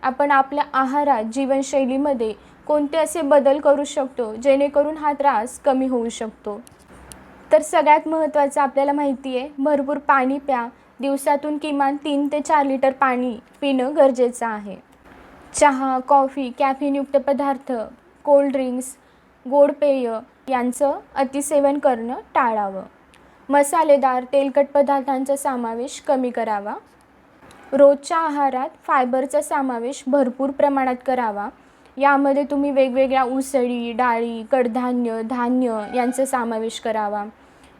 आपण आपल्या आहारात, जीवनशैलीमध्ये कोणते असे बदल करू शकतो जेणेकरून हा त्रास कमी होऊ शकतो? तर सगळ्यात महत्त्वाचं आपल्याला माहिती आहे, भरपूर पाणी प्या. दिवसातून किमान 3 ते 4 लिटर पाणी पिणं गरजेचं आहे. चहा, कॉफी, कॅफीनयुक्त पदार्थ, कोल्ड ड्रिंक्स, गोड पेय यांचं अतिसेवन करणं टाळावं. मसालेदार, तेलकट पदार्थांचा समावेश कमी करावा. रोजच्या आहारात फायबरचा समावेश भरपूर प्रमाणात करावा. यामध्ये तुम्ही वेगवेगळ्या उसळी, डाळी, कडधान्य, धान्य यांचा समावेश करावा.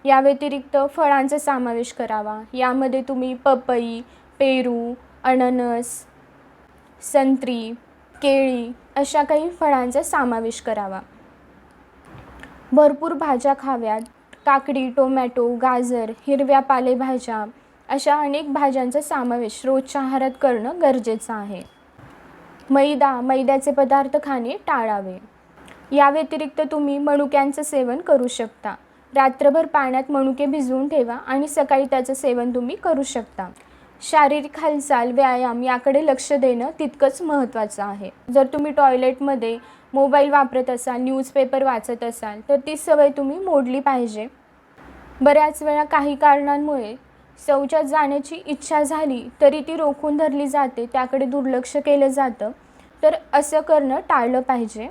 या व्यतिरिक्त फळांचा समावेश करावा. यामध्ये तुम्ही पपई, पेरू, अननस, संत्री, केळी अशा काही फळांचा समावेश करावा. भरपूर भाज्या खाव्यात. काकडी, टोमॅटो, गाजर, हिरव्या पालेभाज्या अशा अनेक भाज्यांचा समावेश रोजच्या आहारात करणं गरजेचं आहे. मैद्याचे पदार्थ खाणे टाळावे. या व्यतिरिक्त तुम्ही मनुक्यांचं सेवन करू शकता. रात्रभर पाण्यात मनुके भिजवून ठेवा आणि सकाळी त्याचं सेवन तुम्ही करू शकता. शारीरिक हालचाल, व्यायाम याकडे लक्ष देणं तितकंच महत्त्वाचं आहे. जर तुम्ही टॉयलेटमध्ये मोबाईल वापरत असाल, न्यूजपेपर वाचत असाल तर ती सवय तुम्ही मोडली पाहिजे. बऱ्याच वेळा काही कारणांमुळे शौचात जाण्याची इच्छा झाली तरी ती रोखून धरली जाते, त्याकडे दुर्लक्ष केलं जातं. तर असं करणं टाळलं पाहिजे.